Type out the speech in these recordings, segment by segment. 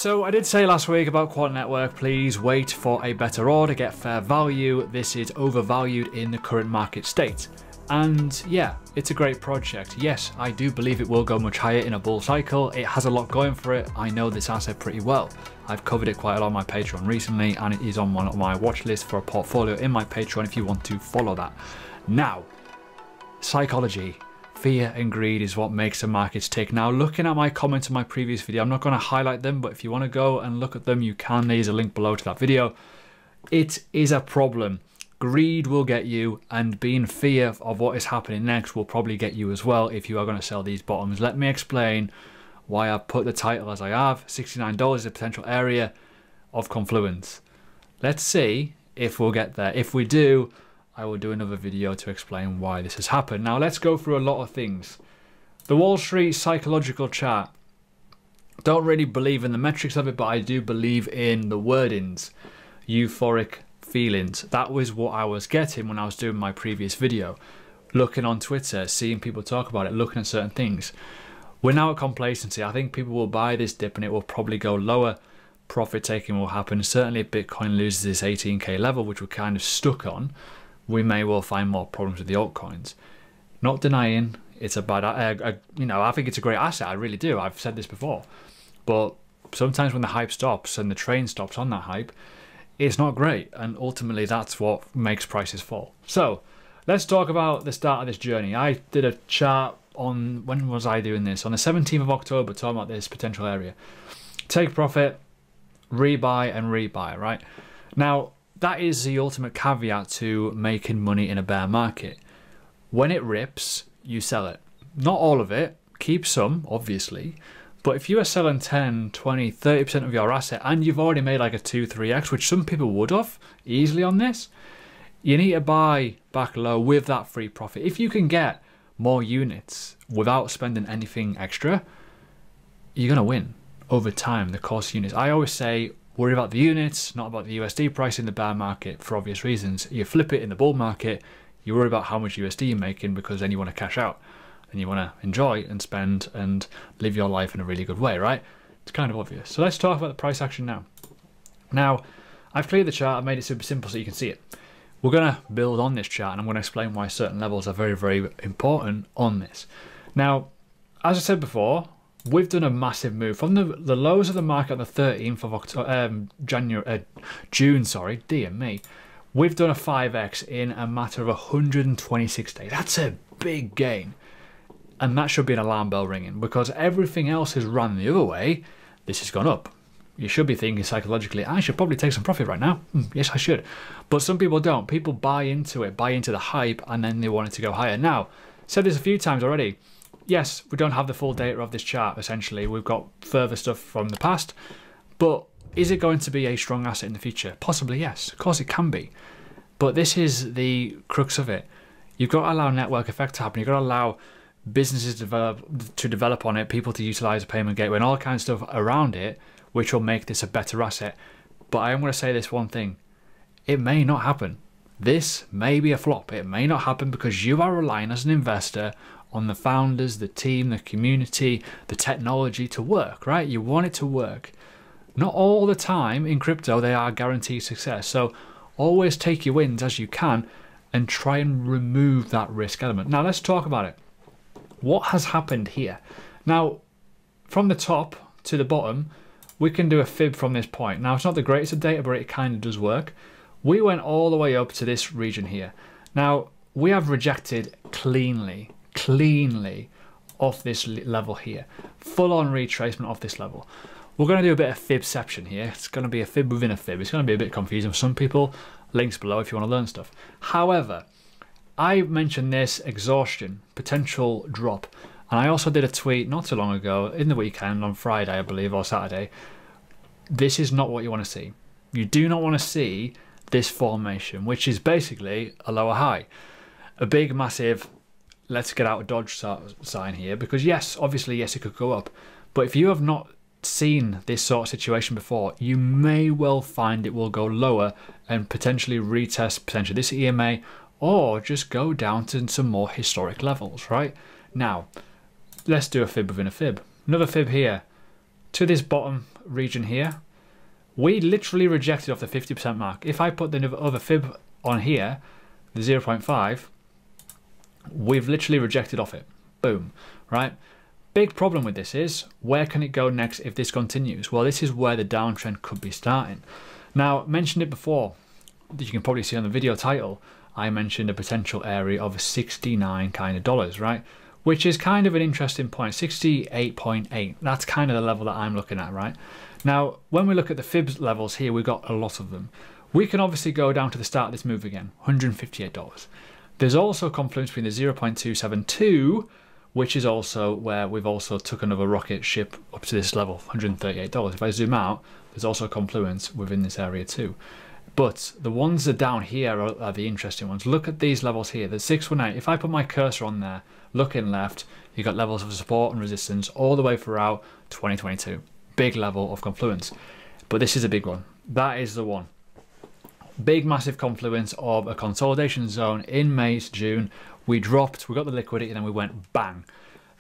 So I did say last week about Quant Network, please wait for a better order, get fair value. This is overvalued in the current market state. And yeah, it's a great project. Yes, I do believe it will go much higher in a bull cycle. It has a lot going for it. I know this asset pretty well. I've covered it quite a lot on my Patreon recently, and it is on one of my watch lists for a portfolio in my Patreon if you want to follow that. Now, psychology. Fear and greed is what makes the markets tick. Now, looking at my comments in my previous video, I'm not going to highlight them, but if you want to go and look at them, you can. There's a link below to that video. It is a problem. Greed will get you, and being fear of what is happening next will probably get you as well if you are going to sell these bottoms. Let me explain why I've put the title as I have. $69 is a potential area of confluence. Let's see if we'll get there. If we do, I will do another video to explain why this has happened. Now let's go through a lot of things. The Wall Street psychological chart. Don't really believe in the metrics of it, but I do believe in the wordings. Euphoric feelings. That was what I was getting when I was doing my previous video. Looking on Twitter, seeing people talk about it, looking at certain things. We're now at complacency. I think people will buy this dip and it will probably go lower. Profit taking will happen. Certainly if Bitcoin loses this 18k level, which we're kind of stuck on, we may well find more problems with the altcoins. Not denying it's a bad, you know, I think it's a great asset. I really do. I've said this before. But sometimes when the hype stops and the train stops on that hype, it's not great. And ultimately that's what makes prices fall. So let's talk about the start of this journey. I did a chart on, when was I doing this? On the 17th of October, talking about this potential area. Take profit, rebuy and rebuy, right? Now, that is the ultimate caveat to making money in a bear market. When it rips, you sell it. Not all of it, keep some, obviously. But if you are selling 10, 20, 30% of your asset and you've already made like a 2, 3x, which some people would have easily on this, you need to buy back low with that free profit. If you can get more units without spending anything extra, you're going to win over time, the cost units. I always say, worry about the units, not about the USD price in the bear market for obvious reasons. You flip it in the bull market, you worry about how much USD you're making because then you want to cash out and you want to enjoy and spend and live your life in a really good way, right? It's kind of obvious. So let's talk about the price action now. Now, I've cleared the chart, I've made it super simple so you can see it. We're going to build on this chart and I'm going to explain why certain levels are very, very important on this. Now, as I said before, we've done a massive move from the lows of the market on the 13th of October, June, sorry, dear me. We've done a 5x in a matter of 126 days. That's a big gain. And that should be an alarm bell ringing because everything else has run the other way. This has gone up. You should be thinking psychologically, I should probably take some profit right now. Yes, I should. But some people don't. People buy into it, buy into the hype, and then they want it to go higher. Now, said this a few times already. Yes, we don't have the full data of this chart, essentially. We've got further stuff from the past. But is it going to be a strong asset in the future? Possibly, yes. Of course it can be. But this is the crux of it. You've got to allow network effect to happen. You've got to allow businesses to develop on it, people to utilize a payment gateway and all kinds of stuff around it, which will make this a better asset. But I am going to say this one thing. It may not happen. This may be a flop. It may not happen because you are relying as an investor on the founders, the team, the community, the technology to work, right? You want it to work. Not all the time in crypto they are guaranteed success. So always take your wins as you can and try and remove that risk element. Now let's talk about it. What has happened here? Now, from the top to the bottom, we can do a fib from this point. Now, it's not the greatest of data, but it kind of does work. We went all the way up to this region here. Now, we have rejected cleanly off this level here. Full-on retracement off this level. We're going to do a bit of fibception here. It's going to be a fib within a fib. It's going to be a bit confusing for some people. Links below if you want to learn stuff. However, I mentioned this exhaustion, potential drop. And I also did a tweet not too long ago, in the weekend, on Friday, I believe, or Saturday. This is not what you want to see. You do not want to see this formation, which is basically a lower high. A big, massive, let's get out of Dodge sign here. Because yes, obviously, yes, it could go up. But if you have not seen this sort of situation before, you may well find it will go lower and potentially retest potentially this EMA or just go down to some more historic levels, right? Now, let's do a fib within a fib. Another fib here. to this bottom region here, we literally rejected off the 50% mark. If I put the other fib on here, the 0.5, we've literally rejected off it. Boom, right? Big problem with this is, where can it go next if this continues? Well, this is where the downtrend could be starting. Now, I mentioned it before, you can probably see on the video title, I mentioned a potential area of $69 kind of dollars, right? Which is kind of an interesting point, 68.8. That's kind of the level that I'm looking at, right? Now, when we look at the fibs levels here, we've got a lot of them. We can obviously go down to the start of this move again, $158. There's also a confluence between the 0.272, which is also where we've also took another rocket ship up to this level, $138. If I zoom out, there's also a confluence within this area too. But the ones that are down here are the interesting ones. Look at these levels here, the 618. If I put my cursor on there, looking left, you've got levels of support and resistance all the way throughout 2022. Big level of confluence. But this is a big one. That is the one. Big massive confluence of a consolidation zone in May to June. We dropped, we got the liquidity, and then we went bang.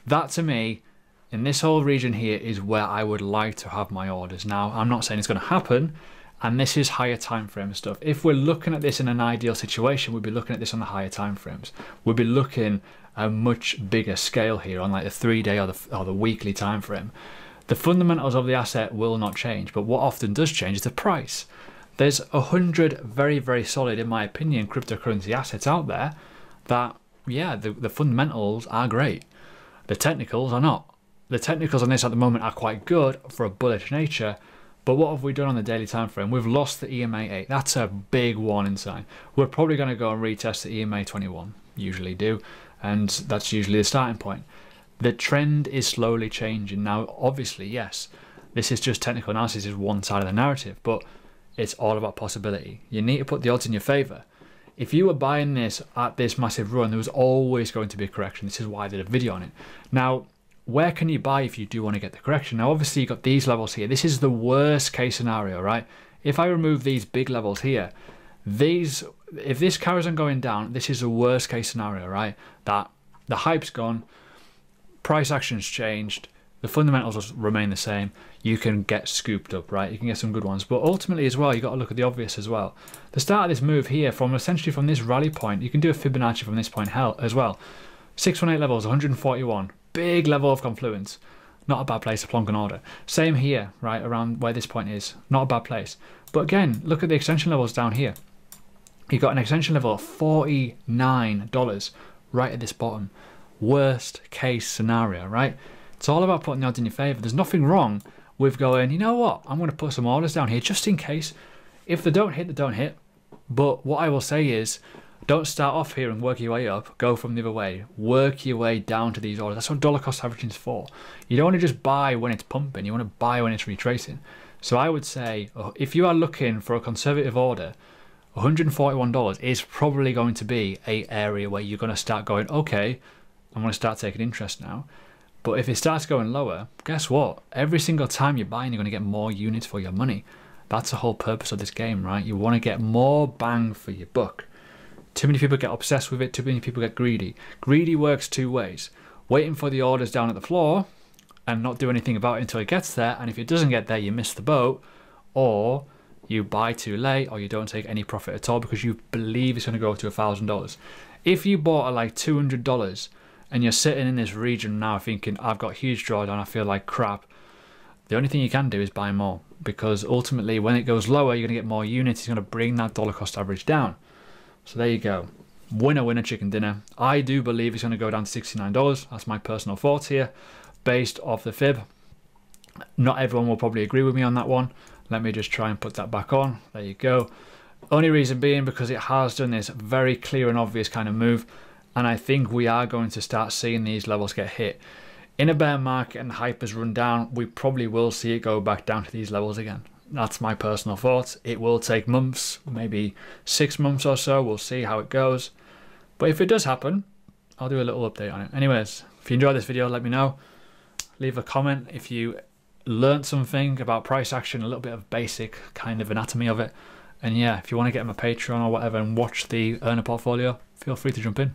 That to me, in this whole region here, is where I would like to have my orders. Now, I'm not saying it's going to happen, and this is higher time frame stuff. If we're looking at this in an ideal situation, we'd be looking at this on the higher time frames. We'd be looking at a much bigger scale here on like the 3-day or the weekly time frame. The fundamentals of the asset will not change, but what often does change is the price. There's 100 very, very solid, in my opinion, cryptocurrency assets out there that, yeah, the fundamentals are great. The technicals are not. The technicals on this at the moment are quite good for a bullish nature, but what have we done on the daily time frame? We've lost the EMA 8. That's a big warning sign. We're probably going to go and retest the EMA 21, usually do, and that's usually the starting point. The trend is slowly changing. Now, obviously, yes, this is just technical analysis, is one side of the narrative, but it's all about possibility. You need to put the odds in your favor. If you were buying this at this massive run, there was always going to be a correction. This is why I did a video on it. Now, where can you buy if you do want to get the correction? Now, obviously, you've got these levels here. This is the worst case scenario, right? If I remove these big levels here, if this carries on going down, this is the worst case scenario, right? That the hype's gone, price action's changed, the fundamentals will remain the same. You can get scooped up, right? You can get some good ones. But ultimately as well, you got to look at the obvious as well. The start of this move here, essentially from this rally point, you can do a Fibonacci from this point as well. 618 levels, 141. Big level of confluence. Not a bad place to plonk an order. Same here, right, around where this point is. Not a bad place. But again, look at the extension levels down here. You've got an extension level of $49 right at this bottom. Worst case scenario, right? It's all about putting the odds in your favor. There's nothing wrong with going, you know what, I'm going to put some orders down here just in case. If they don't hit, they don't hit. But what I will say is, don't start off here and work your way up. Go from the other way. Work your way down to these orders. That's what dollar cost averaging is for. You don't want to just buy when it's pumping. You want to buy when it's retracing. So I would say, if you are looking for a conservative order, $141 is probably going to be an area where you're going to start going, okay, I'm going to start taking interest now. But if it starts going lower, guess what? Every single time you're buying, you're going to get more units for your money. That's the whole purpose of this game, right? You want to get more bang for your buck. Too many people get obsessed with it. Too many people get greedy. Greedy works two ways. Waiting for the orders down at the floor and not do anything about it until it gets there. And if it doesn't get there, you miss the boat. Or you buy too late, or you don't take any profit at all because you believe it's going to go to $1,000. If you bought at like $200 and you're sitting in this region now thinking, I've got huge drawdown, I feel like crap, the only thing you can do is buy more, because ultimately when it goes lower, you're going to get more units. It's going to bring that dollar cost average down. So there you go. Winner, winner, chicken dinner. I do believe it's going to go down to $69. That's my personal thoughts here, based off the fib. Not everyone will probably agree with me on that one. Let me just try and put that back on. There you go. Only reason being because it has done this very clear and obvious kind of move. And I think we are going to start seeing these levels get hit. In a bear market and hype has run down, we probably will see it go back down to these levels again. That's my personal thoughts. It will take months, maybe 6 months or so. We'll see how it goes. But if it does happen, I'll do a little update on it. Anyways, if you enjoyed this video, let me know. Leave a comment if you learned something about price action, a little bit of basic kind of anatomy of it. And yeah, if you want to get on my Patreon or whatever and watch the earner portfolio, feel free to jump in.